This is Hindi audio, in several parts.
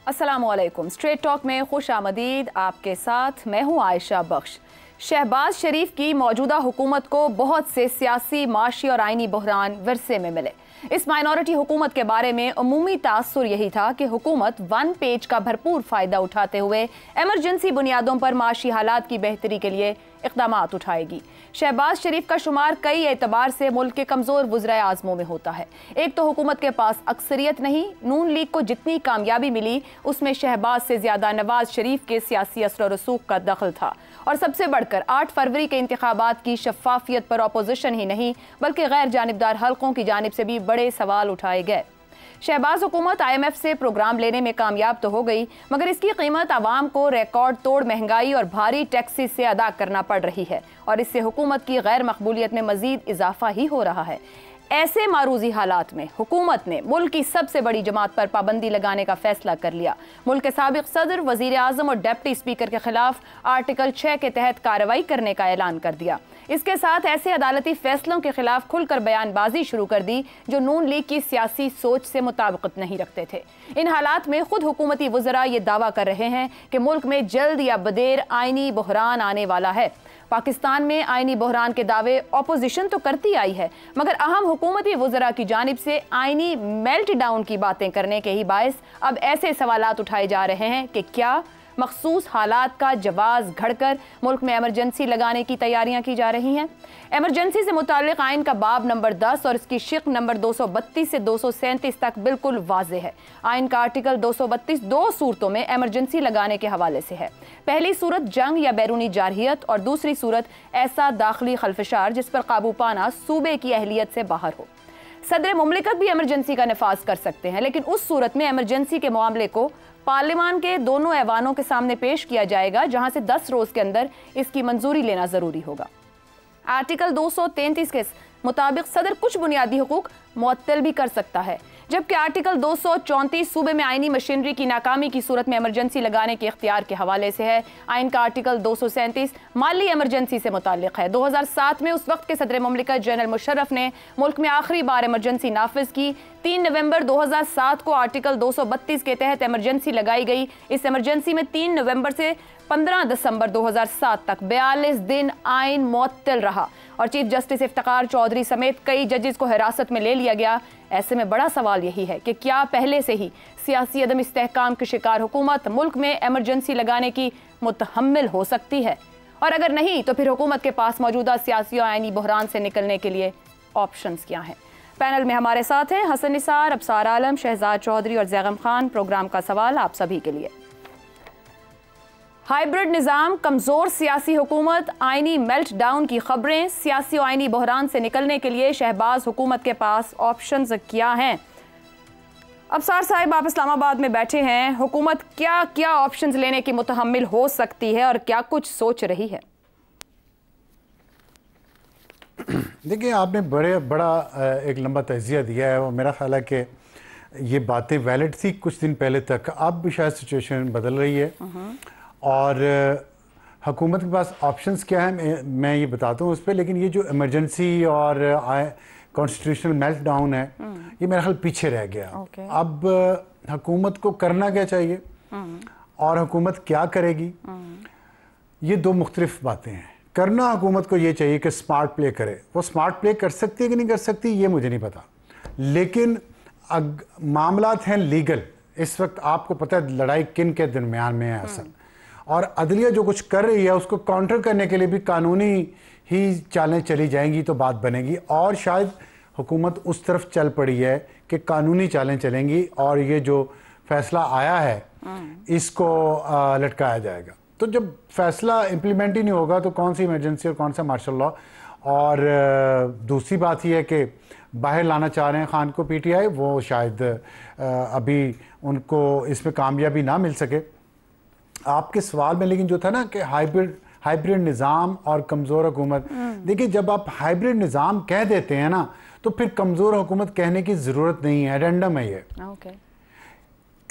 अस्सलामुअलैकुम। स्ट्रेट टॉक में खुश आमदीद। आपके साथ मैं हूं आयशा बख्श। शहबाज शरीफ की मौजूदा हुकूमत को बहुत से सियासी, माशी और आइनी बहरान विरसे में मिले। इस माइनॉरिटी हुकूमत के बारे में अमूमी तासुर यही था कि हुकूमत वन पेज का भरपूर फ़ायदा उठाते हुए एमरजेंसी बुनियादों पर माशी हालात की बेहतरी के लिए इक़दामात उठाएगी। शहबाज शरीफ का शुमार कई एतबार से मुल्क के कमज़ोर वज़राए आज़मों में होता है। एक तो हुकूमत के पास अक्सरियत नहीं, नून लीग को जितनी कामयाबी मिली उसमें शहबाज से ज़्यादा नवाज शरीफ के सियासी असर और रसूख का दखल था। और सबसे बढ़कर 8 फरवरी के इंतखाबात की शफाफियत पर अपोजिशन ही नहीं बल्कि गैर जानिबदार हल्कों की जानिब से भी बड़े सवाल उठाए गए। शहबाज हुकूमत IMF से प्रोग्राम लेने में कामयाब तो हो गई, मगर इसकी कीमत आवाम को रिकॉर्ड तोड़ महंगाई और भारी टैक्सेस से अदा करना पड़ रही है और इससे हुकूमत की गैर मकबूलियत में मजीद इजाफा ही हो रहा है। ऐसे मारूजी हालात में हुकूमत ने मुल्क की सबसे बड़ी जमात पर पाबंदी लगाने का फैसला कर लिया। मुल्क के साबिक सदर, वजीर आजम और डिप्टी स्पीकर के खिलाफ आर्टिकल 6 के तहत कार्रवाई करने का ऐलान कर दिया। इसके साथ ऐसे अदालती फैसलों के खिलाफ खुलकर बयानबाजी शुरू कर दी जो नून लीग की सियासी सोच से मुताबिकत नहीं रखते थे। इन हालात में खुद हुकूमती वज़रा ये दावा कर रहे हैं कि मुल्क में जल्द या बदेर आइनी बहरान आने वाला है। पाकिस्तान में आइनी बहरान के दावे अपोजिशन तो करती आई है, मगर अहम हुकूमती वज़रा की जानिब से आइनी मेल्ट डाउन की बातें करने के ही बायस अब ऐसे सवालात उठाए जा रहे हैं कि क्या मखसूस हालात का जवाज़ घड़कर मुल्क में एमरजेंसी लगाने की तैयारियां की जा रही हैं। एमरजेंसी से मुताल्लिक़ आइन का बाब नंबर 10 और इसकी शिक नंबर 232 से 237 तक बिल्कुल वाज़ेह है। आइन का आर्टिकल 232 दो सूरतों में एमरजेंसी लगाने के हवाले से है। पहली सूरत जंग या बैरूनी जारहियत और दूसरी सूरत ऐसा दाखिली खलफशार जिस पर काबू पाना सूबे की अहलियत से बाहर हो। सदर मुमलिकत भी एमरजेंसी का नफाज कर सकते हैं, लेकिन उस सूरत में एमरजेंसी के मामले को पार्लियामान के दोनों ऐवानों के सामने पेश किया जाएगा, जहां से 10 रोज के अंदर इसकी मंजूरी लेना जरूरी होगा। आर्टिकल 233 के मुताबिक सदर कुछ बुनियादी हुकूक मुअत्तल भी कर सकता है, जबकि आर्टिकल 234 सूबे में आइनी मशीनरी की नाकामी की सूरत में एमरजेंसी लगाने के इख्तियार के हवाले से है। आइन का आर्टिकल 237 माली एमरजेंसी से मुताल्लिक है। 2007 में उस वक्त के सदर मुमलिकत जनरल मुशर्रफ ने मुल्क में आखिरी बार एमरजेंसी नाफिज की। 3 नवंबर 2007 को आर्टिकल 232 के तहत एमरजेंसी लगाई गई। इस एमरजेंसी में 3 नवंबर से 15 दिसंबर 2007 तक 42 दिन आइन मुअत्तल रहा और चीफ जस्टिस इफ्तिकार चौधरी समेत कई जजेस को हिरासत में ले लिया गया। ऐसे में बड़ा सवाल यही है कि क्या पहले से ही सियासी अदम इस्तेहकाम की शिकार हुकूमत मुल्क में एमरजेंसी लगाने की मुतहम्मिल हो सकती है, और अगर नहीं तो फिर हुकूमत के पास मौजूदा सियासी और आइनी बहरान से निकलने के लिए ऑप्शंस क्या हैं। पैनल में हमारे साथ हैं हसन निसार, अबसार आलम, शहजाद चौधरी और जैगम खान। प्रोग्राम का सवाल आप सभी के लिए। हाइब्रिड निज़ाम, कमज़ोर सियासी हुकूमत, आइनी मेल्ट डाउन की खबरें, सियासी और आइनी बहरान से निकलने के लिए शहबाज हुकूमत के पास ऑप्शंस क्या हैं? अबसार साहिब, आप इस्लामाबाद में बैठे हैं, हुकूमत क्या क्या ऑप्शंस लेने की मुतहम्मिल हो सकती है और क्या कुछ सोच रही है? देखिए, आपने बड़ा एक लंबा तजिया दिया है और मेरा ख्याल है कि ये बातें वैलिड थी कुछ दिन पहले तक। अब भी शायद सिचुएशन बदल रही है और हुकूमत के पास ऑप्शंस क्या है मैं ये बताता हूँ उस पर। लेकिन ये जो इमरजेंसी और कॉन्स्टिट्यूशनल मेल्ट डाउन है ये मेरा ख्याल पीछे रह गया। अब हुकूमत को करना क्या चाहिए और हुकूमत क्या करेगी, ये दो मुख्तलिफ बातें हैं। करना हुकूमत को ये चाहिए कि स्मार्ट प्ले करे। वो स्मार्ट प्ले कर सकती है कि नहीं कर सकती ये मुझे नहीं पता, लेकिन मामलात हैं लीगल। इस वक्त आपको पता है लड़ाई किन के दरमियान में है असल, और अदलिया जो कुछ कर रही है उसको काउंटर करने के लिए भी कानूनी ही चालें चली जाएंगी तो बात बनेगी। और शायद हुकूमत उस तरफ चल पड़ी है कि कानूनी चालें चलेंगी और ये जो फैसला आया है इसको लटकाया जाएगा। तो जब फैसला इम्प्लीमेंट ही नहीं होगा तो कौन सी इमरजेंसी और कौन सा मार्शल लॉ। और दूसरी बात यह है कि बाहर लाना चाह रहे हैं खान को PTI, वो शायद अभी उनको इसमें कामयाबी ना मिल सके। आपके सवाल में लेकिन जो था ना कि हाइब्रिड निज़ाम और कमज़ोर हुकूमत, देखिए जब आप हाइब्रिड निज़ाम कह देते हैं ना तो फिर कमज़ोर हुकूमत कहने की ज़रूरत नहीं है, रैंडम है ये।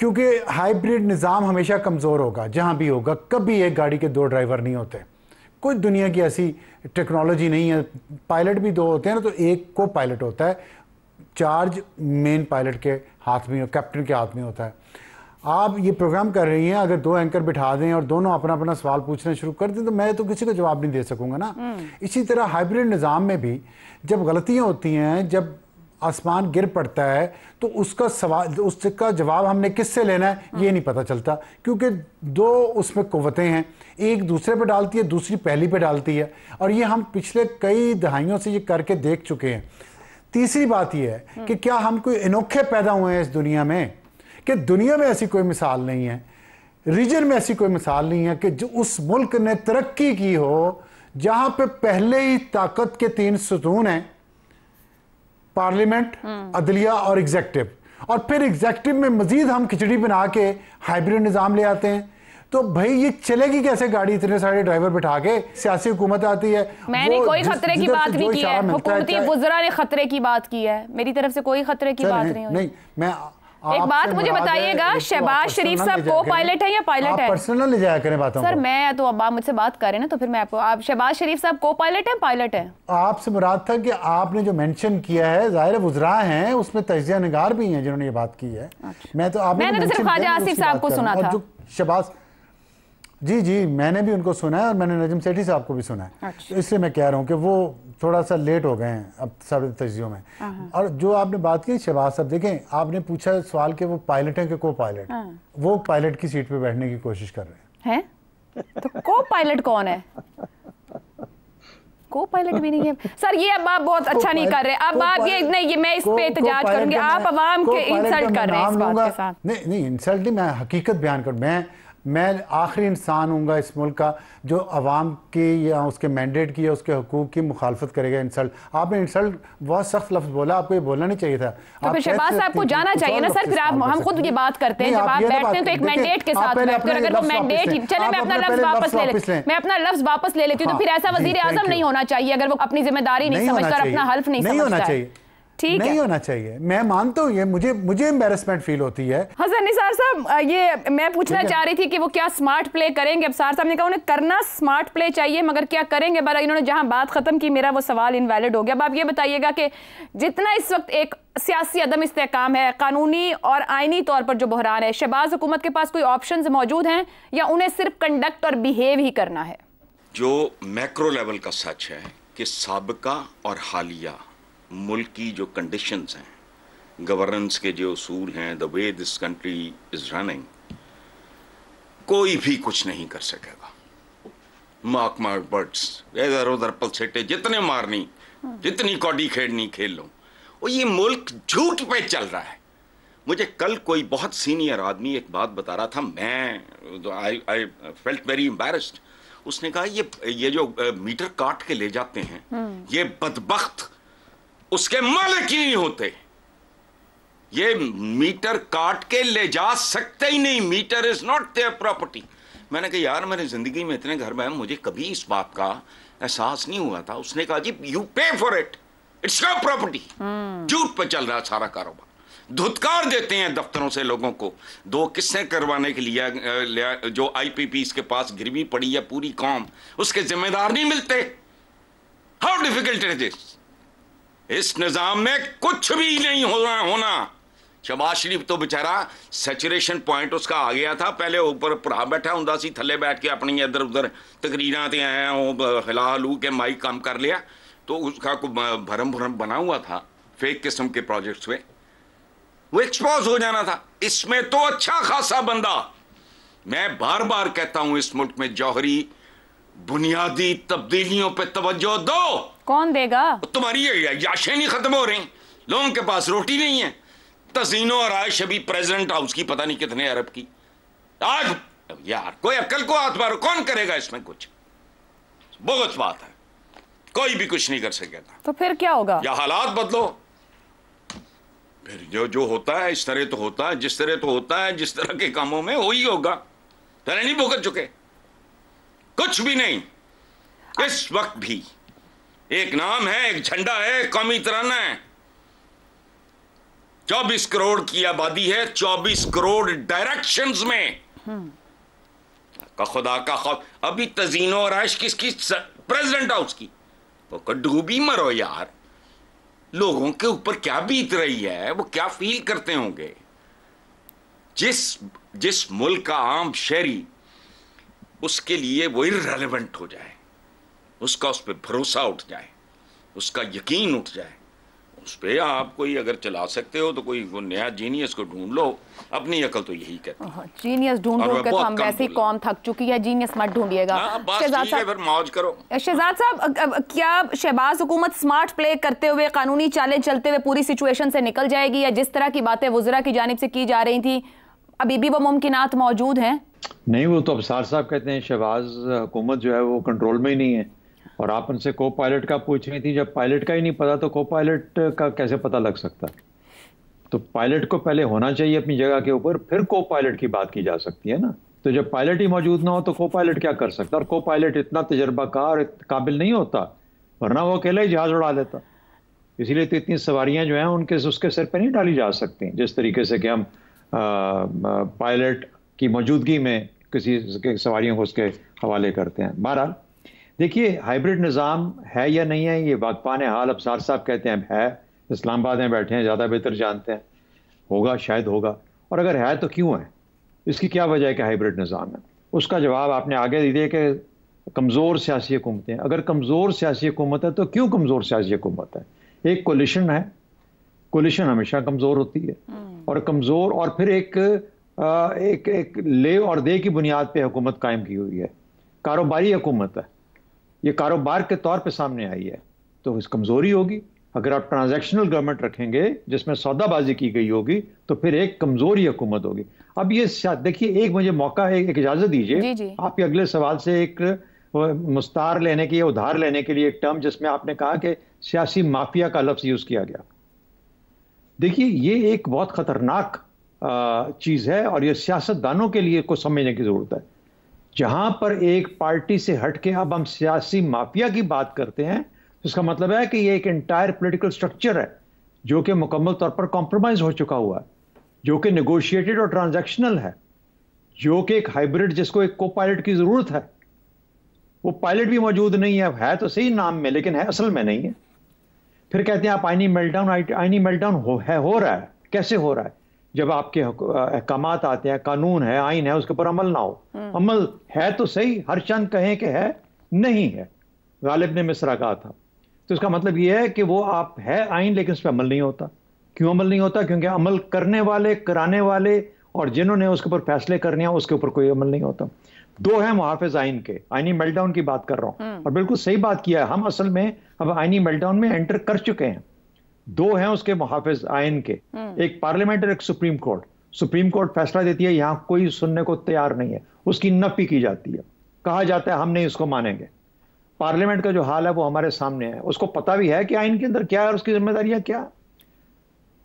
क्योंकि हाइब्रिड निज़ाम हमेशा कमज़ोर होगा जहाँ भी होगा। कभी एक गाड़ी के 2 ड्राइवर नहीं होते, कोई दुनिया की ऐसी टेक्नोलॉजी नहीं है। पायलट भी 2 होते हैं ना, तो एक को पायलट होता है, चार्ज मेन पायलट के हाथ में, कैप्टन के हाथ में होता है। आप ये प्रोग्राम कर रही हैं, अगर 2 एंकर बिठा दें और दोनों अपना अपना सवाल पूछना शुरू कर दें तो मैं तो किसी को जवाब नहीं दे सकूंगा ना। इसी तरह हाइब्रिड निज़ाम में भी जब गलतियां होती हैं, जब आसमान गिर पड़ता है तो उसका जवाब हमने किससे लेना है ये नहीं पता चलता, क्योंकि 2 उसमें कुव्वतें हैं, एक दूसरे पे डालती है, दूसरी पहली पे डालती है, और ये हम पिछले कई दहाइयों से ये करके देख चुके हैं। तीसरी बात ये है कि क्या हम कोई अनोखे पैदा हुए हैं इस दुनिया में कि दुनिया में ऐसी कोई मिसाल नहीं है, रीजन में ऐसी कोई मिसाल नहीं है कि जो उस मुल्क ने तरक्की की हो जहां पे पहले ही ताकत के 3 सतून हैं, पार्लियामेंट, अदलिया और एग्जेक्टिव, और फिर एग्जेक्टिव में मजीद हम खिचड़ी बना के हाइब्रिड निज़ाम ले आते हैं। तो भाई ये चलेगी कैसे गाड़ी, इतने सारे ड्राइवर बिठा के? सियासी हुकूमत आती है। मैंने कोई खतरे की बात नहीं की है, हुकूमती वुज़रा ने खतरे की बात की है, मेरी तरफ से कोई खतरे की बात नहीं हुई। नहीं, मैं एक बात मुझे बताइएगा, शहबाज शरीफ साहब को पायलट है या पायलट है? पर्सनल ले जाया करें बातों सर मैं तो अब आप मुझसे बात करें ना तो फिर मैं आपको, आप शहबाज शरीफ साहब को पायलट है पायलट है? आपसे मुराद था कि आपने जो मेंशन किया है, जाहिर वुज़रा हैं, उसमें तजिया निगार भी हैं जिन्होंने ये बात की है। मैं तो मैंने तो सिर्फ ख्वाजा आसिफ साहब को सुना था। शहबाज जी मैंने भी उनको सुना है और मैंने नजम सेठी साहब को भी सुना है। तो इसलिए मैं कह रहा हूँ कि वो थोड़ा सा लेट हो गए हैं अब सारे तजियों में। और जो आपने बात की शहबाज साहब, देखें आपने पूछा सवाल कि वो पायलट हैं कि को पायलट, वो पायलट की सीट पे बैठने की कोशिश कर रहे हैं। तो को पायलट कौन है? को पायलट भी नहीं है सर, ये अब आप बहुत अच्छा नहीं कर रहे। अब आप ये नहीं, मैं इस पे एहतजाज करूंगी, आप अवाम के इंसल्ट कर रहे हैं इस बात के साथ। नहीं इंसल्ट नहीं, मैं हकीकत बयान करूँ। मैं आखिरी इंसान हूँगा इस मुल्क का जो अवाम की या उसके मैंडेट की या उसके हुकूक की मुखालफत करेगा। इंसल्ट, आपने इंसल्ट बहुत सख्त लफ्ज़ बोला, आपको ये बोलना नहीं चाहिए था। तो फिर शहबाज साहब को जाना चाहिए ना सर। फिर आप, हम खुद ये बात करते हैं, जब आप बैठते हैं तो एक मैंडेट के साथ बैठते हैं। अगर वो मैंडेट ही चले, मैं अपना लफ्ज़ वापस ले लेती हूँ, मैं अपना लफ्ज़ वापस ले लेती हूँ, तो फिर ऐसा वज़ीर आज़म नहीं होना चाहिए अगर वो अपनी जिम्मेदारी नहीं समझता और अपना हल्फ नहीं समझता। ठीक नहीं होना चाहिए, मैं मानता हूँ ये, मुझे एम्बैरेसमेंट फील होती है। हसन निसार साहब, ये मैं पूछना चाह रही थी कि वो क्या स्मार्ट प्ले करेंगे? अब सार साहब ने कहा उन्हें करना स्मार्ट प्ले चाहिए, मगर क्या करेंगे? बार इन्होंने जहां बात खत्म की, मेरा वो सवाल इनवैलिड हो गया। अब आप ये बताइएगा कि जितना इस वक्त एक सियासी अदम इस्तेहकाम है, कानूनी और आईनी तौर पर जो बहरान है, शहबाज हुकूमत के पास कोई ऑप्शंस मौजूद हैं या उन्हें सिर्फ कंडक्ट और बिहेव ही करना है? जो मैक्रो लेवल का सच है कि साबिका और हालिया मुल्क की जो कंडीशंस हैं, गवर्नेंस के जो उसूल हैं, the way this country is running, कोई भी कुछ नहीं कर सकेगा। मार्क बर्ड्स, इधर उधर पलसेटे जितने मारनी, जितनी कौडी खेड़नी खेल लो, और ये मुल्क झूठ पे चल रहा है। मुझे कल कोई बहुत सीनियर आदमी एक बात बता रहा था, मैं आई फेल्ट वेरी एम्बैरेस्ड। उसने कहा ये जो मीटर काट के ले जाते हैं, ये बदबख्त उसके मालिक ही नहीं होते। ये मीटर काट के ले जा सकते ही नहीं, meter is not their property. मैंने कहा यार मेरी जिंदगी में इतने घर में मुझे कभी इस बात का एहसास नहीं हुआ था। उसने कहा जी यू पे for it, it's your property. झूठ पे चल रहा है सारा कारोबार। धुतकार देते हैं दफ्तरों से लोगों को। 2 किस्सें करवाने के लिए जो IPPs के पास गिरवी पड़ी है पूरी कौम, उसके जिम्मेदार नहीं मिलते। How difficult it is. इस निजाम में कुछ भी नहीं होना। शहबाज शरीफ तो बेचारा सैचुरेशन पॉइंट उसका आ गया था। पहले ऊपर भरा बैठा हुंदा सी, थले बैठ के अपनी इधर उधर तकरीरां ते आया, वो हिला हलू के माइक काम कर लिया, तो उसका भरम भरम बना हुआ था फेक किस्म के प्रोजेक्ट्स में, वो एक्सपोज हो जाना था। इसमें तो अच्छा खासा बंदा, मैं बार बार कहता हूं इस मुल्क में जौहरी बुनियादी तब्दीलियों पे तवज्जो दो। कौन देगा? तुम्हारी याशें नहीं खत्म हो रही, लोगों के पास रोटी नहीं है। तजीनो और आयश अभी प्रेसिडेंट हाउस की पता नहीं कितने अरब की। आज यार कोई अक्ल को हाथ मारो, कौन करेगा इसमें कुछ? बहुत बात है, कोई भी कुछ नहीं कर सकेगा। तो फिर क्या होगा? या हालात बदलो, फिर जो होता है इस तरह तो होता है, जिस तरह तो होता है, जिस तरह के कामों में वही होगा। तरह नहीं भुगत चुके, कुछ भी नहीं। इस वक्त भी एक नाम है, एक झंडा है, कौमी तराना है। 24 करोड़ की आबादी है, 24 करोड़ डायरेक्शंस में। का खुदा का खौफ। अभी तजीनो और आयश किसकी? प्रेसिडेंट हाउस की। वो डूबी मरो यार। लोगों के ऊपर क्या बीत रही है, वो क्या फील करते होंगे। जिस मुल्क का आम शहरी उसके लिए वो इररेलेवेंट हो जाए, उसका उस पर भरोसा उठ जाए, उसका यकीन उठ जाए, उस पर आप कोई अगर चला सकते हो तो कोई वो नया जीनियस को ढूंढ लो। अपनी अकल तो यही कहती है। जीनियस ढूंढ के तो हम वैसे ही कौम थक चुकी है, जीनियस मत ढूंढिएगा। शहजाद साहब फिर मौज करो। शहजाद साहब, क्या शहबाज हुकूमत स्मार्ट प्ले करते हुए, कानूनी चालें चलते हुए पूरी सिचुएशन से निकल जाएगी, या जिस तरह की बातें वज़रा की जानिब से की जा रही थी अभी भी वो मुमकिनात मौजूद हैं? नहीं, वो तो अबसार साहब कहते हैं शहबाज हुकूमत जो है वो कंट्रोल में ही नहीं है। और आप उनसे को पायलट का पूछ रही थी, जब पायलट का ही नहीं पता तो को पायलट का कैसे पता लग सकता है? तो पायलट को पहले होना चाहिए अपनी जगह के ऊपर, फिर को पायलट की बात की जा सकती है ना। तो जब पायलट ही मौजूद ना हो तो को पायलट क्या कर सकता है? और को पायलट इतना तजर्बाकार काबिल नहीं होता, वरना वो अकेला ही जहाज उड़ा लेता। इसीलिए तो इतनी सवारियां जो हैं उनके उसके सिर पर नहीं डाली जा सकती जिस तरीके से कि हम पायलट की मौजूदगी में किसी सवारियों को उसके हवाले करते हैं। बहरहाल देखिए, हाइब्रिड निज़ाम है या नहीं है ये वाकफान हाल। अबसार साहब कहते हैं है, इस्लामाबाद में बैठे हैं, ज़्यादा बेहतर जानते हैं। होगा, शायद होगा, और अगर है तो क्यों है, इसकी क्या वजह है कि हाइब्रिड निज़ाम है? उसका जवाब आपने आगे दे दिया कि कमज़ोर सियासी हुकूमतें। अगर कमज़ोर सियासी हुकूमत है तो क्यों कमज़ोर सियासी हुकूमत है? एक कोलिशन है, कोलिशन हमेशा कमज़ोर होती है, और कमज़ोर, और फिर एक ले और दे की बुनियाद पे हुकूमत कायम की हुई है। कारोबारी हुकूमत है, ये कारोबार के तौर पे सामने आई है, तो इस कमज़ोरी होगी। अगर आप ट्रांजैक्शनल गवर्नमेंट रखेंगे जिसमें सौदाबाजी की गई होगी तो फिर एक कमज़ोरी हुकूमत होगी। अब ये देखिए, एक मुझे मौका है, एक इजाज़त दीजिए आपके अगले सवाल से एक मुस्तार लेने की, उधार लेने के लिए एक टर्म जिसमें आपने कहा कि सियासी माफिया का लफ्ज़ यूज़ किया गया। देखिए, ये एक बहुत ख़तरनाक चीज़ है और ये सियासतदानों के लिए कुछ समझने की ज़रूरत है। जहां पर एक पार्टी से हट के अब हम सियासी माफिया की बात करते हैं, तो इसका मतलब है कि ये एक एंटायर पॉलिटिकल स्ट्रक्चर है जो कि मुकम्मल तौर पर कॉम्प्रोमाइज हो चुका हुआ है, जो कि नेगोशिएटेड और ट्रांजैक्शनल है, जो कि एक हाइब्रिड जिसको एक को पायलट की जरूरत है। वो पायलट भी मौजूद नहीं है तो सही नाम में, लेकिन है असल में नहीं है। फिर कहते हैं आप आईनी मेल्टडाउन हो रहा है। कैसे हो रहा है? जब आपके अहकामात आते हैं, कानून है, आइन है, उसके ऊपर अमल ना हो। अमल है तो सही, हर चंद कहें कि है, नहीं है। गालिब ने मिसरा कहा था। तो इसका मतलब यह है कि वो आप है आइन, लेकिन उस पर अमल नहीं होता। क्यों अमल नहीं होता? क्योंकि अमल करने वाले, कराने वाले और जिन्होंने उसके ऊपर फैसले करने हैं उसके ऊपर कोई अमल नहीं होता। दो हैं मुहाफिज आइन के। आइनी मेल्टडाउन की बात कर रहा हूं, और बिल्कुल सही बात किया है। हम असल में अब आइनी मेल्टडाउन में एंटर कर चुके हैं। दो हैं उसके मुहाफिज आइन के, एक पार्लियामेंट और एक सुप्रीम कोर्ट। सुप्रीम कोर्ट फैसला देती है, यहां कोई सुनने को तैयार नहीं है, उसकी नफी की जाती है, कहा जाता है हम नहीं इसको मानेंगे। पार्लियामेंट का जो हाल है वो हमारे सामने है, उसको पता भी है कि आइन के अंदर क्या है और उसकी जिम्मेदारियां क्या।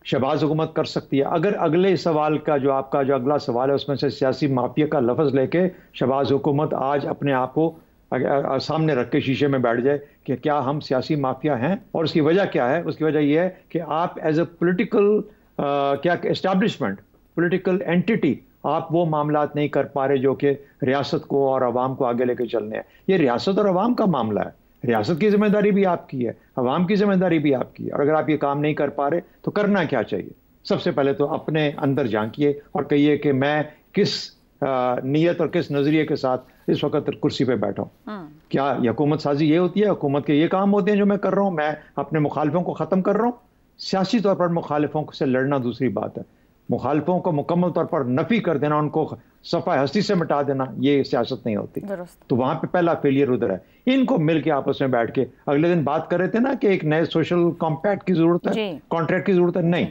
शहबाज हुकूमत कर सकती है। अगर अगले सवाल का जो आपका जो अगला सवाल है उसमें से सियासी माफिया का लफ्ज लेके शहबाज हुकूमत आज अपने आप को सामने रख के शीशे में बैठ जाए कि क्या हम सियासी माफिया हैं, और उसकी वजह क्या है? उसकी वजह यह है कि आप एज ए पॉलिटिकल क्या एस्टैब्लिशमेंट, पॉलिटिकल एंटिटी, आप वो मामलात नहीं कर पा रहे जो कि रियासत को और अवाम को आगे लेके चलने हैं। ये रियासत और अवाम का मामला है। रियासत की जिम्मेदारी भी आपकी है, अवाम की जिम्मेदारी भी आपकी है। और अगर आप ये काम नहीं कर पा रहे तो करना क्या चाहिए? सबसे पहले तो अपने अंदर झांकिए और कहिए कि मैं किस नीयत और किस नजरिए के साथ इस वक्त कुर्सी पे बैठा हूं। क्या हुकूमत साजी ये होती है? हुकूमत के ये काम होते हैं जो मैं कर रहा हूं? मैं अपने मुखालिफों को खत्म कर रहा हूं। सियासी तौर पर मुखालिफों से लड़ना दूसरी बात है, मुखालिफों को मुकम्मल तौर पर नफी कर देना, उनको सफा हस्ती से मिटा देना, ये सियासत नहीं होती। तो वहां पे पहला फेलियर उधर है। इनको मिलके आपस में बैठ के अगले दिन बात कर रहे थे ना कि एक नए सोशल कॉम्पैक्ट की जरूरत है, कॉन्ट्रैक्ट की जरूरत है। नहीं,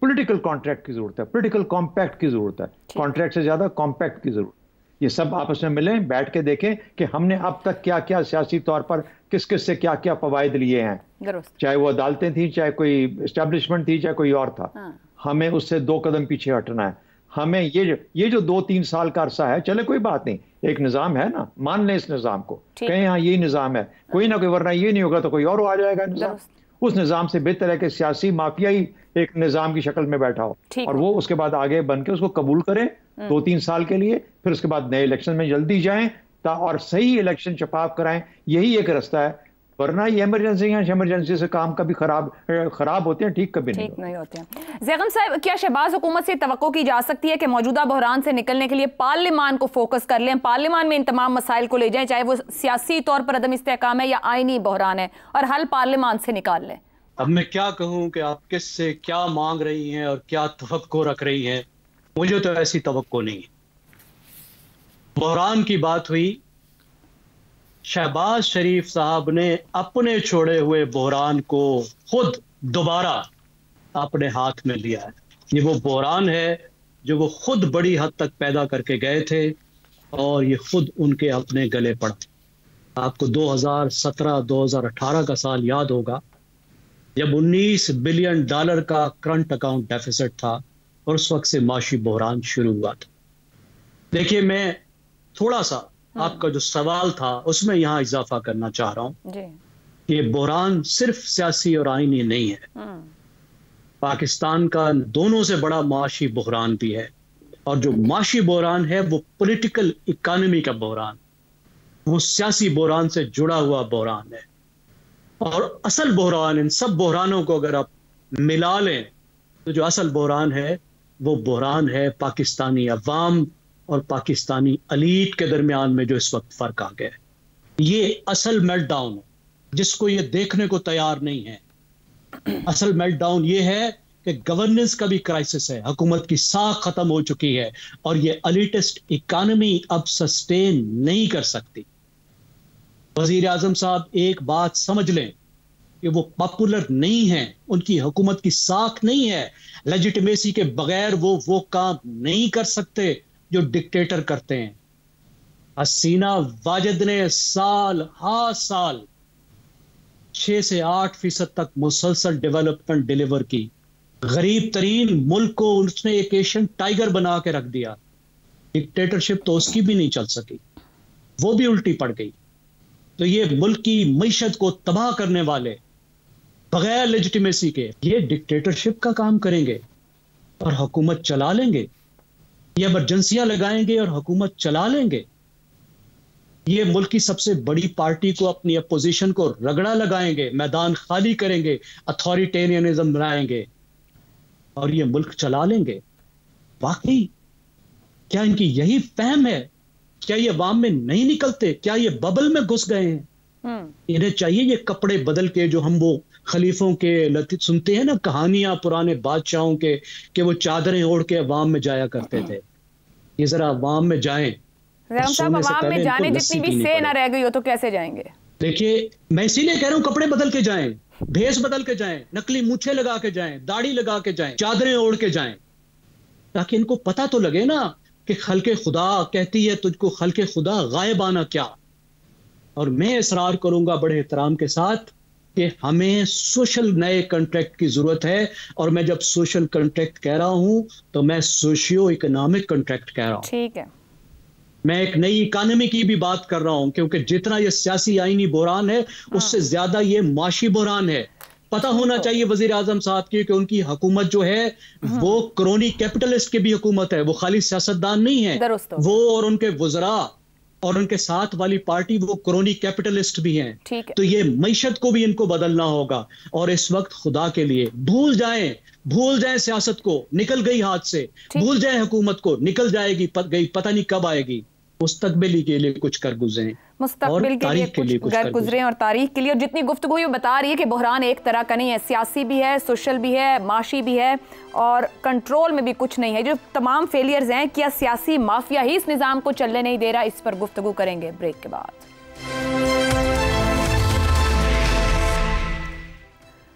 पॉलिटिकल कॉन्ट्रैक्ट की जरूरत है, पॉलिटिकल कॉम्पैक्ट की जरूरत है। कॉन्ट्रैक्ट से ज्यादा कॉम्पैक्ट की जरूरत। ये सब आपस में मिलें, बैठ के देखें कि हमने अब तक क्या क्या सियासी तौर पर किस किस से क्या क्या फवायद लिए हैं, चाहे वो अदालतें थी, चाहे कोई एस्टैब्लिशमेंट थी, चाहे कोई और था। हमें उससे 2 कदम पीछे हटना है। हमें ये जो 2-3 साल का अरसा है, चले कोई बात नहीं, एक निजाम है ना, मान लें इस निजाम को, कहें हाँ यही निजाम है, कोई ना कोई, वरना ये नहीं होगा तो कोई और आ जाएगा निजाम। उस निजाम से बेहतर है कि सियासी माफिया ही एक निजाम की शक्ल में बैठा हो, और वो उसके बाद आगे बन के उसको कबूल करें 2-3 साल के लिए, फिर उसके बाद नए इलेक्शन में जल्दी जाएं और सही इलेक्शन शफाफ कराएं। यही एक रास्ता है। वरना ये इमरजेंसी से काम कभी खराब होते हैं, ठीक कभी नहीं होते हैं। ज़ैगम साहब, क्या शहबाज हुकूमत से तवक्को की जा सकती है कि मौजूदा बहरान से निकलने के लिए पार्लियामान को फोकस कर लें, पार्लियामान में इन तमाम मसाइल को ले जाएं, चाहे वो सियासी तौर पर अदम इस्तेहकाम है या आईनी बहरान है, और हल पार्लियामान से निकाल लें? अब मैं क्या कहूँ कि आप किससे क्या मांग रही हैं और क्या तवक्को रख रही हैं, मुझे तो ऐसी तवक्को नहीं है। बहरान की बात हुई, शहबाज शरीफ साहब ने अपने छोड़े हुए बहरान को खुद दोबारा अपने हाथ में लिया है। ये वो बहरान है जो वो खुद बड़ी हद तक पैदा करके गए थे और ये खुद उनके अपने गले पड़ा। आपको 2017-2018 का साल याद होगा जब $19 बिलियन का करंट अकाउंट डेफिसिट था और उस वक्त से माशी बहरान शुरू हुआ था। देखिए, मैं थोड़ा सा आपका जो सवाल था उसमें यहाँ इजाफा करना चाह रहा हूँ। ये बहरान सिर्फ सियासी और आईनी नहीं है, पाकिस्तान का दोनों से बड़ा माशी बहरान भी है। और जो माशी बहरान है वो पॉलिटिकल इकोनॉमी का बहरान, वो सियासी बहरान से जुड़ा हुआ बहरान है। और असल बहरान, इन सब बहरानों को अगर आप मिला लें तो जो असल बहरान है वो बहरान है पाकिस्तानी अवाम और पाकिस्तानी अलीट के दरमियान में जो इस वक्त फर्क आ गया है। ये असल मेल्टडाउन है जिसको ये देखने को तैयार नहीं है। असल मेल्टडाउन ये है कि गवर्नेंस का भी क्राइसिस है, हुकूमत की साख खत्म हो चुकी है और ये एलिटिस्ट इकोनॉमी अब सस्टेन नहीं कर सकती। वजीर आजम साहब एक बात समझ लें कि वो पॉपुलर नहीं है, उनकी हुकूमत की साख नहीं है, लेजिटिमेसी के बगैर वो काम नहीं कर सकते जो डिक्टेटर करते हैं। हसीना वाजिद ने साल हा साल 6 से 8% तक मुसलसल डेवलपमेंट डिलीवर की। गरीब तरीन मुल्क को उसने एक एशियन टाइगर बना के रख दिया। डिक्टेटरशिप तो उसकी भी नहीं चल सकी, वो भी उल्टी पड़ गई। तो ये मुल्क की मईशत को तबाह करने वाले बगैर लेजिटिमेसी के ये डिक्टेटरशिप का काम करेंगे और हुकूमत चला लेंगे। ये इमरजेंसियां लगाएंगे और हुकूमत चला लेंगे। ये मुल्क की सबसे बड़ी पार्टी को, अपनी अपोजिशन को रगड़ा लगाएंगे, मैदान खाली करेंगे, अथॉरिटेरियनिज्म बनाएंगे और ये मुल्क चला लेंगे। वाकई क्या इनकी यही फहम है? क्या ये अवाम में नहीं निकलते? क्या ये बबल में घुस गए हैं? इन्हें चाहिए ये कपड़े बदल के, जो हम वो खलीफों के सुनते हैं ना कहानियां पुराने बादशाहों के, कि वो चादरें ओढ़ के अवाम में जाया करते थे। ये जरा अवाम में जाएं। साहब, अवाम में जाने जितनी भी से ना रह गई हो तो कैसे जाएंगे? देखिए, मैं इसीलिए कह रहा हूं कपड़े बदल के जाएं, भेष बदल के जाएं, नकली मूछे लगा के जाएं, दाढ़ी लगा के जाएं, चादरें ओढ़ के जाएं, ताकि इनको पता तो लगे ना कि खल्के खुदा कहती है तुझको खल्के खुदा गायब आना क्या। और मैं इसरार करूंगा बड़े एहतराम के साथ कि हमें सोशल नए कॉन्ट्रैक्ट की जरूरत है। और मैं जब सोशल कॉन्ट्रैक्ट कह रहा हूं तो मैं सोशियो इकोनॉमिक कॉन्ट्रैक्ट कह रहा हूं। ठीक है, मैं एक नई इकोनॉमी की भी बात कर रहा हूं, क्योंकि जितना ये सियासी आईनी बहरान है उससे ज्यादा ये माशी बहरान है। पता होना चाहिए वजीर आजम साहब की कि उनकी हुकूमत जो है वो क्रोनी कैपिटलिस्ट की भी हुकूमत है, वो खाली सियासतदान नहीं है। वो और उनके वज़रा और उनके साथ वाली पार्टी वो क्रोनी कैपिटलिस्ट भी हैं। तो ये मईशत को भी इनको बदलना होगा। और इस वक्त खुदा के लिए भूल जाएं सियासत को, निकल गई हाथ से। भूल जाएं हुकूमत को, निकल जाएगी, पता नहीं कब आएगी। मुस्तकबिल के लिए कुछ कर गुजरें, मुस्तकबिल के लिए कुछ कर गुजरें और तारीख के लिए। और जितनी गुफ्तगू ये बता रही है कि बहरान एक तरह का नहीं है, सियासी भी है, सोशल भी है, माशी भी है और कंट्रोल में भी कुछ नहीं है। जो तमाम फेलियर्स हैं, क्या सियासी माफिया ही इस निज़ाम को चलने नहीं दे रहा? इस पर गुफ्तगू करेंगे ब्रेक के बाद।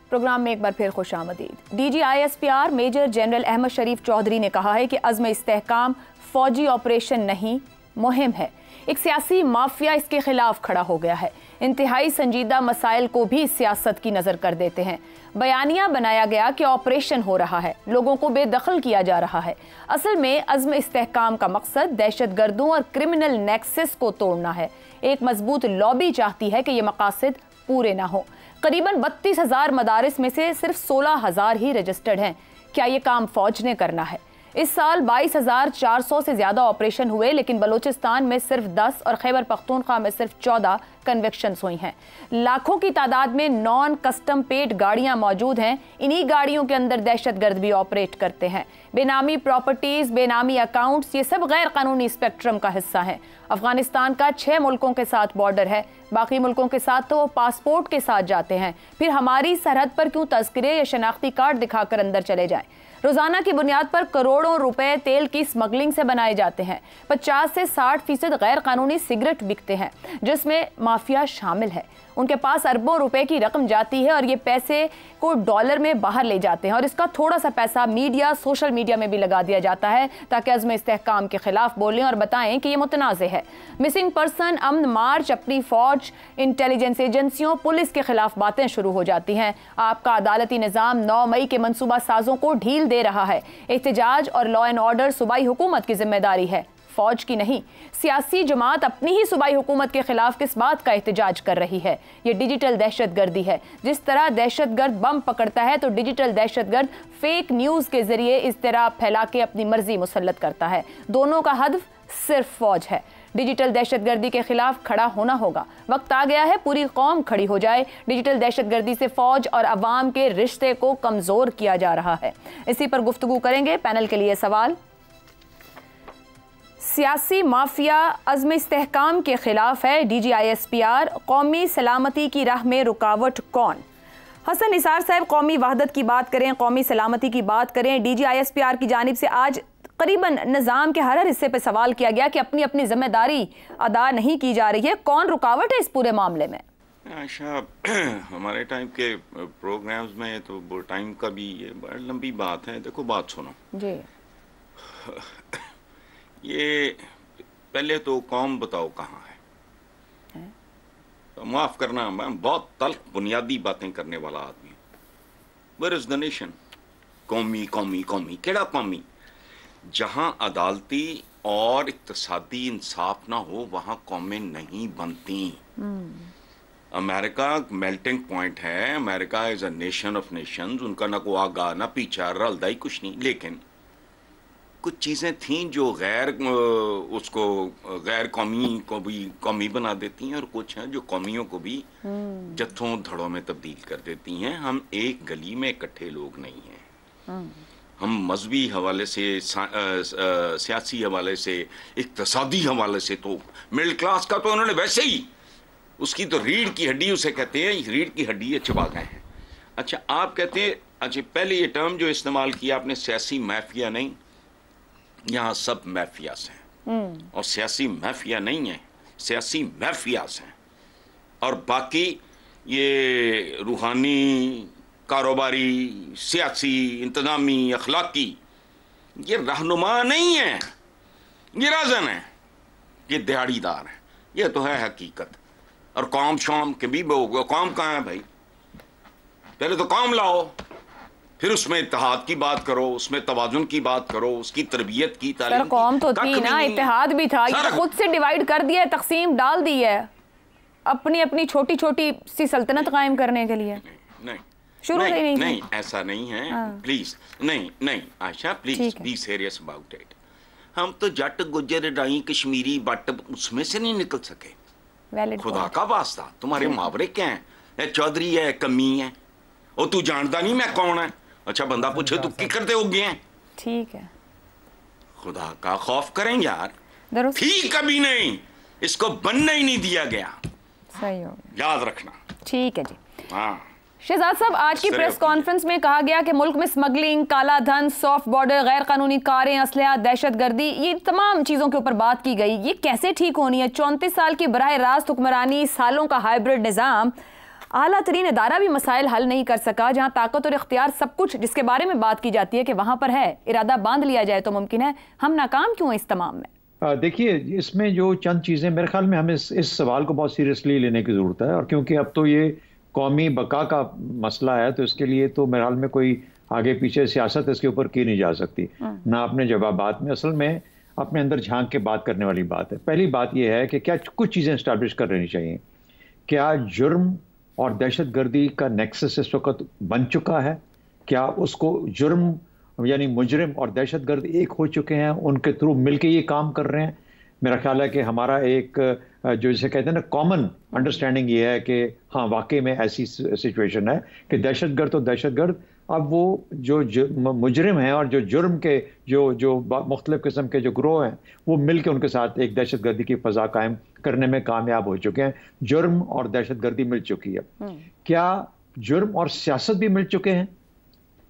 प्रोग्राम में एक बार फिर खुश आमदीद। DGISPR मेजर जनरल अहमद शरीफ चौधरी ने कहा है कि अज़्म इस्तेहकाम फौजी ऑपरेशन नहीं, मुहिम है। एक सियासी माफिया इसके खिलाफ खड़ा हो गया है। इंतहाई संजीदा मसाइल को भी सियासत की नज़र कर देते हैं। बयानिया बनाया गया कि ऑपरेशन हो रहा है, लोगों को बेदखल किया जा रहा है। असल में अज़्म इस्तेहकाम का मकसद दहशतगर्दों और क्रिमिनल नेक्सस को तोड़ना है। एक मजबूत लॉबी चाहती है कि ये मकासद पूरे ना हो। करीबन 32,000 मदारिस में से सिर्फ 16,000 ही रजिस्टर्ड हैं। क्या ये काम फौज ने करना है? इस साल 22,400 से ज्यादा ऑपरेशन हुए, लेकिन बलूचिस्तान में सिर्फ 10 और खैबर पख्तूनख्वा में सिर्फ 14 कन्विक्शंस हुई हैं। लाखों की तादाद में नॉन कस्टम पेड गाड़ियां मौजूद हैं। इन्हीं गाड़ियों के अंदर दहशतगर्द भी ऑपरेट करते हैं। बेनामी प्रॉपर्टीज, बेनामी अकाउंट्स, ये सब गैर कानूनी स्पेक्ट्रम का हिस्सा है। अफगानिस्तान का 6 मुल्कों के साथ बॉर्डर है, बाकी मुल्कों के साथ तो वो पासपोर्ट के साथ जाते हैं। फिर हमारी सरहद पर क्यों तस्करे या शनाख्ती कार्ड दिखाकर अंदर चले जाएं? रोजाना की बुनियाद पर करोड़ों रुपए तेल की स्मगलिंग से बनाए जाते हैं। 50 से 60% गैर कानूनी सिगरेट बिकते हैं, जिसमें माफिया शामिल है। उनके पास अरबों रुपए की रकम जाती है और ये पैसे को डॉलर में बाहर ले जाते हैं और इसका थोड़ा सा पैसा मीडिया, सोशल मीडिया में भी लगा दिया जाता है ताकि अज़्म इस्तेहकाम के खिलाफ बोलें और बताएं कि ये मुतनाज़ है। मिसिंग पर्सन, अमन मार्च, अपनी फौज, इंटेलिजेंस एजेंसियों, पुलिस के खिलाफ बातें शुरू हो जाती हैं। आपका अदालती निज़ाम 9 मई के मनसूबा साजों को ढील दे रहा है। एहतजाज और लॉ एंड ऑर्डर सूबाई हुकूमत की जिम्मेदारी है, फौज की नहीं। सियासी जमात अपनी ही सूबाई हुकूमत के खिलाफ किस बात का एहतजाज कर रही है? ये डिजिटल दहशतगर्दी है। जिस तरह दहशतगर्द बम पकड़ता है तो डिजिटल दहशतगर्द फेक न्यूज के जरिए इज़्तिराब फैला के अपनी मर्जी मुसल्लत करता है। दोनों का हदफ सिर्फ फौज है। डिजिटल दहशतगर्दी के खिलाफ खड़ा होना होगा। वक्त आ गया है पूरी कौम खड़ी हो जाए। डिजिटल दहशतगर्दी से फौज और अवाम के रिश्ते को कमजोर किया जा रहा है। इसी पर गुफ्तगू करेंगे। पैनल के लिए सवाल। सियासी माफिया अज़्म इस्तेहकाम के खिलाफ है, DGISPR कौमी सलामती की राह में रुकावट कौन? हसन निसार साहब, कौमी वहदत की बात करें, कौमी सलामती की बात करें, DGISPR की जानिब से आज करीबन निज़ाम के हर हिस्से पे सवाल किया गया कि अपनी अपनी जिम्मेदारी अदा नहीं की जा रही है। कौन रुकावट है इस पूरे मामले में? अच्छा, हमारे टाइम के प्रोग्राम्स में तो वो टाइम का भी ये बड़ी लंबी बात है। देखो, बात सुनो जी। ये पहले तो कौम बताओ कहाँ है? तो माफ करना, मैं बहुत तल्ख बुनियादी बातें करने वाला आदमी हूँ। Where is the nation? कौमी कौमी कौमी केड़ा कौमी? जहां अदालती और इक्तसादी इंसाफ ना हो वहां कौमें नहीं बनती। अमेरिका मेल्टिंग पॉइंट है। America is a nation of Nations. उनका ना कोई आगा ना पीछा, रलदा ही कुछ नहीं। लेकिन कुछ चीज़ें थीं जो उसको गैर कौमी को भी कौमी बना देती हैं और कुछ हैं जो कौमियों को भी जत्थों धड़ों में तब्दील कर देती हैं। हम एक गली में इकट्ठे लोग नहीं हैं। हम मजहबी हवाले से, सियासी हवाले से, इक्तसादी हवाले से तो मिडिल क्लास का तो उन्होंने वैसे ही उसकी तो रीढ़ की हड्डी उसे कहते हैं, रीढ़ की हड्डी चबा गए हैं। अच्छा, आप कहते हैं, अच्छा पहले ये टर्म जो इस्तेमाल किया आपने, सियासी माफिया नहीं, यहाँ सब माफियास हैं और सियासी माफिया नहीं है, सियासी माफियास हैं। और बाकी ये रूहानी, कारोबारी, सियासी, इंतजामी, अखलाकी, ये रहनुमा नहीं है, ये राजन है, ये दिहाड़ीदार है। ये तो है हकीकत। और कौम शाम के भी कौम कहाँ है भाई? पहले तो कौम लाओ, फिर उसमें इत्तेहाद की बात करो, उसमें तवाजुन की बात करो, उसकी तरबियत की तालीम। कौम तो थी ना, इत्तेहाद भी था। ये खुद से डिवाइड कर दिया, तकसीम डाल दी है अपनी अपनी छोटी छोटी सी सल्तनत कायम करने के लिए। नहीं, शुरू से नहीं, नहीं ऐसा नहीं है। प्लीज नहीं Ayesha, please be serious about it. हम तो जट, गुज्जर, डाई, कश्मीरी, बट उसमें से नहीं निकल सके। खुदा का वास्ता, तुम्हारे मुहावरे क्या है? चौधरी है, कमी है, और तू जानता नहीं मैं कौन है। अच्छा, बंदा पूछे तू की करते हो गए? ठीक है, खुदा का खौफ करें यार। ठीक कभी नहीं, इसको बनने ही नहीं दिया गया। सही हो गया, याद रखना। ठीक है जी। हाँ शहजाद साहब, आज की प्रेस कॉन्फ्रेंस में कहा गया कि मुल्क में स्मगलिंग, काला धन, सॉफ्ट बॉर्डर, गैर कानूनी कारें, असलहा, दहशतगर्दी, ये तमाम चीज़ों के ऊपर बात की गई। ये कैसे ठीक होनी है? 34 साल की बराह रास्त हुक्मरानी, सालों का हाइब्रिड निज़ाम, आला तरीन इदारा भी मसाइल हल नहीं कर सका। जहाँ ताकत और इख्तियार सब कुछ जिसके बारे में बात की जाती है कि वहाँ पर है, इरादा बांध लिया जाए तो मुमकिन है। हम नाकाम क्यों हैं इस तमाम में? देखिए, इसमें जो चंद चीज़ें, मेरे ख्याल में हमें इस सवाल को बहुत सीरियसली लेने की ज़रूरत है। और क्योंकि अब तो ये कौमी बका का मसला है, तो इसके लिए तो मेरे ख्याल में कोई आगे पीछे सियासत इसके ऊपर की नहीं जा सकती, ना अपने जवाबात में। असल में अपने अंदर झांक के बात करने वाली बात है। पहली बात यह है कि क्या कुछ चीज़ें इस्टेब्लिश कर लेनी चाहिए। क्या जुर्म और दहशतगर्दी का नेक्सस इस वक्त बन चुका है? क्या उसको जुर्म यानी मुजरिम और दहशतगर्द एक हो चुके हैं, उनके थ्रू मिलके ये काम कर रहे हैं। मेरा ख्याल है कि हमारा एक जो जिसे कहते हैं ना कॉमन अंडरस्टैंडिंग ये है कि हाँ वाकई में ऐसी सिचुएशन है कि दहशतगर्द तो दहशतगर्द, अब वो जो मुजरिम हैं और जो जुर्म के जो मुख्तलिफ किस्म के जो ग्रोह हैं वो मिलके उनके साथ एक दहशतगर्दी की फजा कायम करने में कामयाब हो चुके हैं। जुर्म और दहशतगर्दी मिल चुकी है। क्या जुर्म और सियासत भी मिल चुके हैं?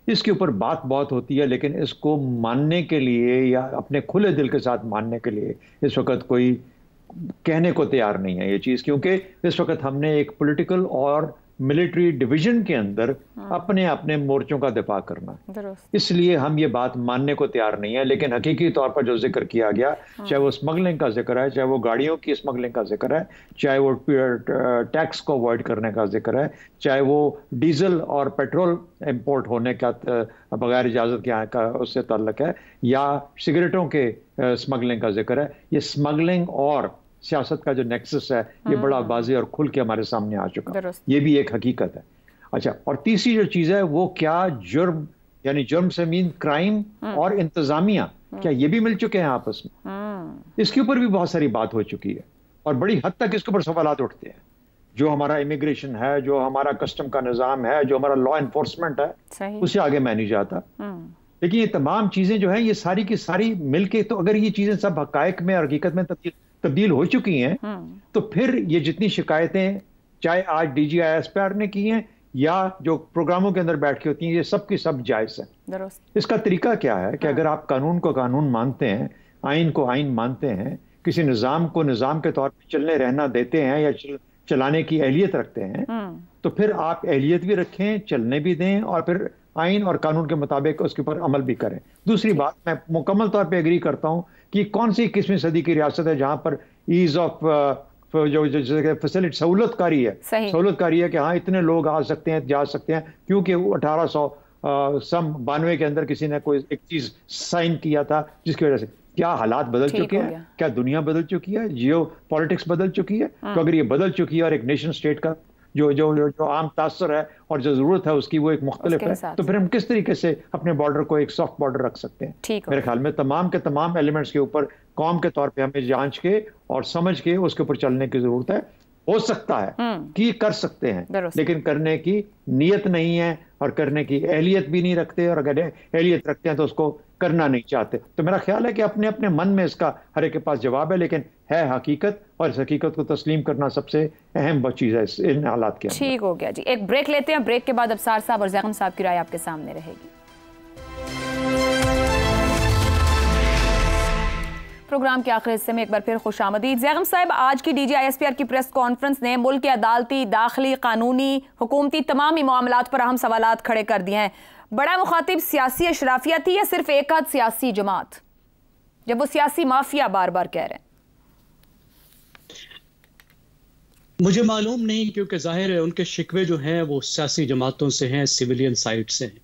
इसके ऊपर बात बहुत होती है, लेकिन इसको मानने के लिए या अपने खुले दिल के साथ मानने के लिए इस वक्त कोई कहने को तैयार नहीं है ये चीज़, क्योंकि इस वक्त हमने एक पॉलिटिकल और मिलिट्री डिवीजन के अंदर अपने अपने मोर्चों का दिफा करना है, इसलिए हम ये बात मानने को तैयार नहीं है। लेकिन हकीकी तौर पर जो जिक्र किया गया, चाहे वो स्मगलिंग का जिक्र है, चाहे वो गाड़ियों की स्मगलिंग का जिक्र है, चाहे वो टैक्स को अवॉइड करने का जिक्र है, चाहे वो डीजल और पेट्रोल इंपोर्ट होने का बगैर इजाज़त के का उससे ताल्लुक है, या सिगरेटों के स्मगलिंग का जिक्र है, ये स्मगलिंग और सियासत का जो नेक्सस है ये बड़ा वाज़ेह और खुल के हमारे सामने आ चुका, ये भी एक हकीकत है। अच्छा, और तीसरी जो चीज़ है वो क्या जुर्म, यानी जुर्म से मीन क्राइम और इंतजामिया, क्या ये भी मिल चुके हैं आपस में? इसके ऊपर भी बहुत सारी बात हो चुकी है और बड़ी हद तक इसके ऊपर सवालात उठते हैं। जो हमारा इमिग्रेशन है, जो हमारा कस्टम का निज़ाम है, जो हमारा लॉ इन्फोर्समेंट है, उससे आगे मैं नहीं जाता। लेकिन ये तमाम चीज़ें जो हैं ये सारी की सारी मिलके, तो अगर ये चीज़ें सब हकायक में और हकीकत में तब्दील हो चुकी हैं, तो फिर ये जितनी शिकायतें चाहे आज DGISPR ने की हैं या जो प्रोग्रामों के अंदर बैठ के होती हैं, ये सब की सब जायज़ है। इसका तरीका क्या है कि अगर आप कानून को कानून मानते हैं, आइन को आइन मानते हैं, किसी निज़ाम को निज़ाम के तौर पर चलने रहना देते हैं या चलाने की अहलियत रखते हैं, तो फिर आप अहलियत भी रखें, चलने भी दें और फिर आइन और कानून के मुताबिक उसके ऊपर अमल भी करें। दूसरी बात, मैं मुकम्मल तौर पे एग्री करता हूं कि कौन सी 21वीं सदी की रियासत है जहां पर ईज ऑफ जो फैसिलिटी सहूलतकारी है, सहूलतकारी है कि हाँ इतने लोग आ सकते हैं, जा सकते हैं, क्योंकि 1892 के अंदर किसी ने कोई एक चीज साइन किया था जिसकी वजह से। क्या हालात बदल चुके हैं? क्या दुनिया बदल चुकी है? जियो पॉलिटिक्स बदल चुकी है? तो अगर ये बदल चुकी है और एक नेशन स्टेट का जो आम तासर है और जो जरूरत है उसकी वो एक मुख्तलिफ है, तो फिर हम किस तरीके से अपने बॉर्डर को एक सॉफ्ट बॉर्डर रख सकते हैं? मेरे ख्याल में तमाम के तमाम एलिमेंट्स के ऊपर कौम के तौर पे हमें जांच के और समझ के उसके ऊपर चलने की जरूरत है। हो सकता है कि कर सकते हैं, लेकिन करने की नीयत नहीं है और करने की अहलियत भी नहीं रखते, और अगर अहलियत रखते हैं तो उसको करना नहीं चाहते। तो मेरा ख्याल है कि अपने अपने मन में इसका हर एक के पास जवाब है, लेकिन है हकीकत, और इस हकीकत को तस्लीम करना सबसे अहम चीज़ है इन हालात के अंदर। ठीक हो गया जी, एक ब्रेक लेते हैं। ब्रेक के बाद अब्सार साहब और ज़ैगम साहब की राय आपके सामने रहेगी। प्रोग्राम के आखिरी हिस्से में एक बार फिर खुशामदीद। ज़ैगम साहब, आज की DGISPR की प्रेस कॉन्फ्रेंस ने मुल्क के अदालती, दाखिली, कानूनी, हुकूमती तमाम ही मामलात पर अहम सवालात खड़े कर दिए हैं। बड़ा मुखातिब सियासी अशराफिया थी या सिर्फ एक आध सियासी जमात, जब वो सियासी माफिया बार बार कह रहे हैं? मुझे मालूम नहीं, क्योंकि जाहिर है उनके शिकवे जो हैं वो सियासी जमातों से हैं, सिविलियन साइड से हैं।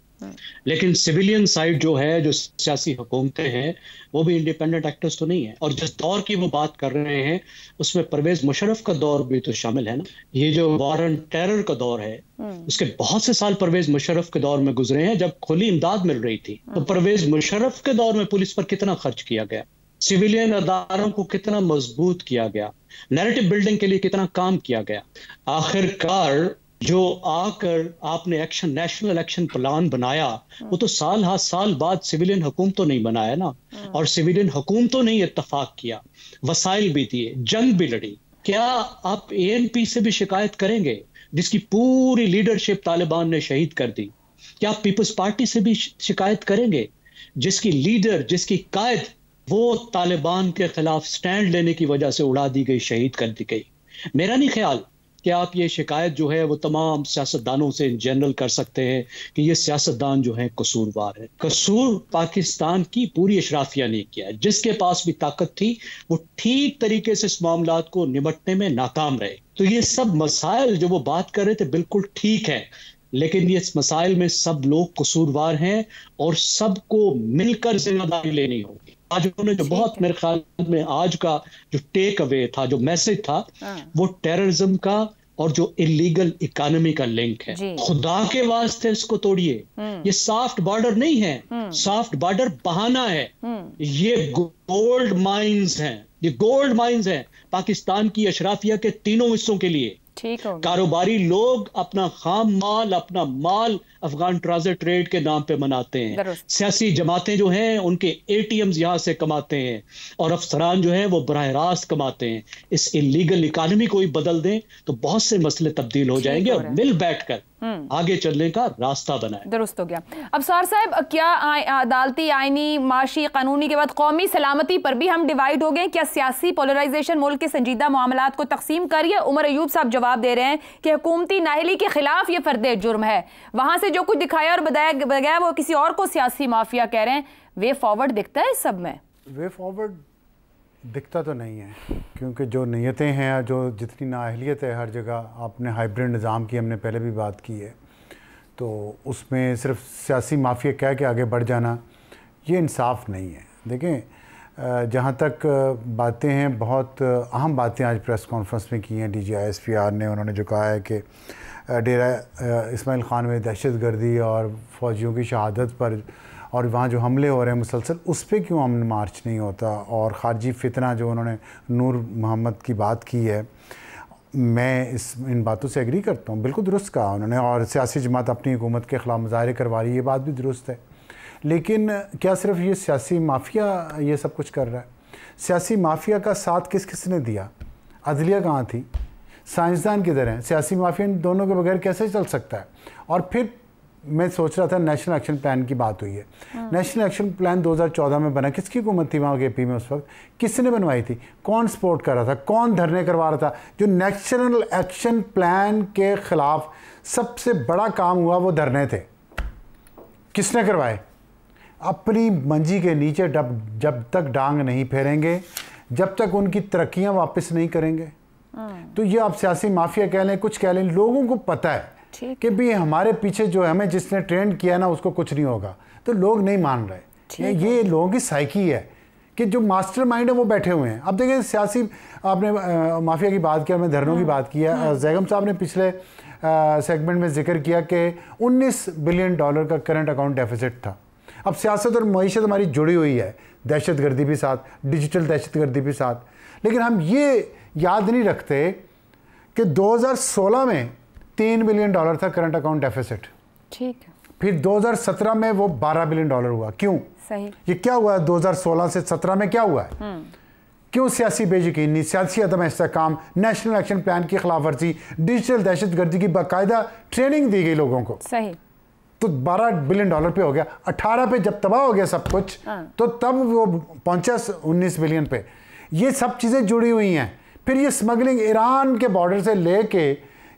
लेकिन सिविलियन साइड जो है, जो सियासी हुकूमतें हैं, वो भी इंडिपेंडेंट एक्टर्स तो नहीं है। और जिस दौर की वो बात कर रहे हैं उसमें परवेज मुशर्रफ का दौर भी तो शामिल है ना। ये जो वॉर ऑन टेरर का दौर है, उसके बहुत से साल परवेज मुशर्रफ के दौर में गुजरे हैं जब खुली इमदाद मिल रही थी। तो परवेज मुशर्रफ के दौर में पुलिस पर कितना खर्च किया गया, सिविलियन अदारों को कितना मजबूत किया गया, नैरेटिव बिल्डिंग के लिए कितना काम किया गया। आखिरकार जो आकर आपने एक्शन, नेशनल एक्शन प्लान बनाया, वो तो साल बाद सिविलियन हुकूमतों नहीं बनाया ना, और सिविलियन हुकूमतों ने इत्तफाक किया, वसाइल भी दिए, जंग भी लड़ी। क्या आप ANP से भी शिकायत करेंगे जिसकी पूरी लीडरशिप तालिबान ने शहीद कर दी? क्या आप पीपल्स पार्टी से भी शिकायत करेंगे जिसकी लीडर, जिसकी कायद वो तालिबान के खिलाफ स्टैंड लेने की वजह से उड़ा दी गई, शहीद कर दी गई? मेरा नहीं ख्याल कि आप ये शिकायत जो है वो तमाम सियासतदानों से इन जनरल कर सकते हैं कि ये सियासतदान जो है कसूरवार है। कसूर पाकिस्तान की पूरी अशराफिया ने किया है। जिसके पास भी ताकत थी वो ठीक तरीके से इस मामलात को निपटने में नाकाम रहे। तो ये सब मसाइल जो वो बात कर रहे थे बिल्कुल ठीक है, लेकिन ये इस मसाइल में सब लोग कसूरवार हैं और सबको मिलकर जिम्मेदारी लेनी होगी। आज उन्होंने जो बहुत, मेरे ख्याल में आज का जो टेक अवे था, जो मैसेज था, वो टेररिज्म का और जो इलीगल इकोनॉमी का लिंक है, खुदा के वास्ते इसको तोड़िए। ये सॉफ्ट बॉर्डर नहीं है, सॉफ्ट बॉर्डर बहाना है। ये गोल्ड माइंस हैं, ये गोल्ड माइंस हैं पाकिस्तान की अशराफिया के तीनों हिस्सों के लिए। ठीक हो, कारोबारी लोग अपना खाम माल, अपना माल अफगान ट्रांजिट ट्रेड के नाम पे मनाते हैं। सियासी जमातें जो हैं उनके एटीएम्स यहां से कमाते हैं, और अफसरान जो हैं वो बराह रास्त कमाते हैं। इस इलीगल इकोनॉमी को ही बदल दें तो बहुत से मसले तब्दील हो जाएंगे और मिल बैठकर आगे चलने का रास्ता बनाए। दुरुस्त हो गया। अब सार साहब, क्या अदालती, आईनी, माशी, कानूनी के बाद कौमी सलामती पर भी हम डिवाइड हो गए? क्या सियासी पोलराइजेशन मुल्क के संजीदा मामलात को तकसीम कर रही है? उमर अयूब साहब जवाब दे रहे हैं कि हुकूमती नाअहली के खिलाफ ये फर्द जुर्म है। वहां से जो कुछ दिखाया और बताया वो किसी और को सियासी माफिया कह रहे हैं। वे फॉरवर्ड दिखता है इस सब में? वे फॉरवर्ड दिखता तो नहीं है, क्योंकि जो नीयतें हैं, जो जितनी नाअहलियत है हर जगह, आपने हाइब्रिड निज़ाम की हमने पहले भी बात की है, तो उसमें सिर्फ सियासी माफिया कह के आगे बढ़ जाना ये इंसाफ नहीं है। देखें, जहाँ तक बातें हैं, बहुत अहम बातें आज प्रेस कॉन्फ्रेंस में की हैं DGISPR ने। उन्होंने जो कहा है कि डेरा इस्माइल ख़ान में दहशतगर्दी और फ़ौजियों की शहादत पर और वहाँ जो हमले हो रहे हैं मुसलसल, उस पर क्यों अमन मार्च नहीं होता? और ख़ारजी फितना जो उन्होंने नूर मोहम्मद की बात की है, मैं इन बातों से एग्री करता हूँ, बिल्कुल दुरुस्त कहा उन्होंने। और सियासी जमात अपनी हुकूमत के ख़िलाफ़ मुजाहरे करवा रही है, ये बात भी दुरुस्त है। लेकिन क्या सिर्फ ये सियासी माफिया ये सब कुछ कर रहा है? सियासी माफिया का साथ किस किस ने दिया? अदलिया कहाँ थी? साइंसदान किधर हैं? सियासी माफिया इन दोनों के बगैर कैसे चल सकता है? और फिर मैं सोच रहा था, नेशनल एक्शन प्लान की बात हुई है। नेशनल एक्शन प्लान 2014 में बना, किसकी हुकूमत थी वहाँ KP में उस वक्त? किसने बनवाई थी? कौन सपोर्ट कर रहा था? कौन धरने करवा रहा था? जो नेशनल एक्शन प्लान के ख़िलाफ़ सबसे बड़ा काम हुआ वो धरने थे। किसने करवाए? अपनी मंजी के नीचे जब तक डांग नहीं फेरेंगे, जब तक उनकी तरक्कियाँ वापस नहीं करेंगे। तो ये आप सियासी माफिया कह लें, कुछ कह लें, लोगों को पता है कि भी हमारे पीछे जो है, हमें जिसने ट्रेंड किया ना उसको कुछ नहीं होगा, तो लोग नहीं मान रहे। ये लोगों की साइकी है कि जो मास्टरमाइंड है वो बैठे हुए हैं। अब देखिए, सियासी आपने माफिया की बात किया, मैं धरनों की बात किया। जैगम साहब ने पिछले सेगमेंट में जिक्र किया कि $19 बिलियन का करंट अकाउंट डेफिसिट था। अब सियासत और मईशत हमारी जुड़ी हुई है, दहशतगर्दी भी साथ, डिजिटल दहशतगर्दी भी साथ। लेकिन हम ये याद नहीं रखते कि 2016 में $3 बिलियन था करंट अकाउंट डेफिसिट। ठीक है। फिर 2017 में वो $12 बिलियन हुआ। क्यों? सही। ये क्या हुआ है? 2016 से 17 में क्या हुआ है? क्यों? सियासी बेयकीनी, सियासी अदम इस्तेहकाम, नेशनल एक्शन प्लान की खिलाफ वर्जी, डिजिटल दहशतगर्दी की बाकायदा ट्रेनिंग दी गई लोगों को। सही। तो $12 बिलियन पे हो गया। 18 पे जब तबाह हो गया सब कुछ, तो तब वो पहुंचा 19 बिलियन पे। ये सब चीज़ें जुड़ी हुई हैं। फिर ये स्मगलिंग ईरान के बॉर्डर से लेके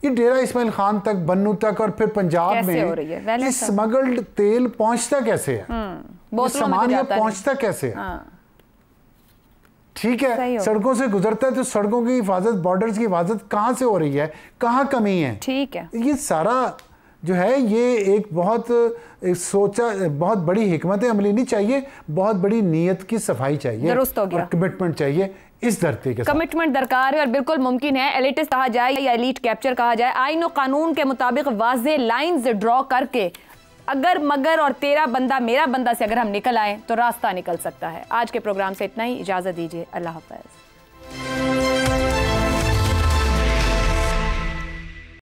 ये डेरा इस्माइल खान तक, बन्नू तक, और फिर पंजाब में ये स्मगल्ड तेल पहुंचता कैसे है? सामान ये पहुंचता कैसे है? ठीक है, सड़कों से गुजरता है तो सड़कों की हिफाजत, बॉर्डर्स की हिफाजत कहाँ से हो रही है? कहाँ कमी है? ठीक है। ये सारा जो है ये एक बहुत बहुत बड़ी हिकमत अमली नहीं चाहिए, बहुत बड़ी नीयत की सफाई चाहिए और कमिटमेंट चाहिए इस धरती के साथ। कमिटमेंट दरकार है और बिल्कुल मुमकिन है। एलिटिस्ट कहा जाए या एलीट कैप्चर कहा जाए, आईन और कानून के मुताबिक वाज़े लाइंस ड्रॉ करके अगर मगर और तेरा बंदा मेरा बंदा से अगर हम निकल आए तो रास्ता निकल सकता है। आज के प्रोग्राम से इतना ही, इजाज़त दीजिए। अल्लाह हाफ़िज़।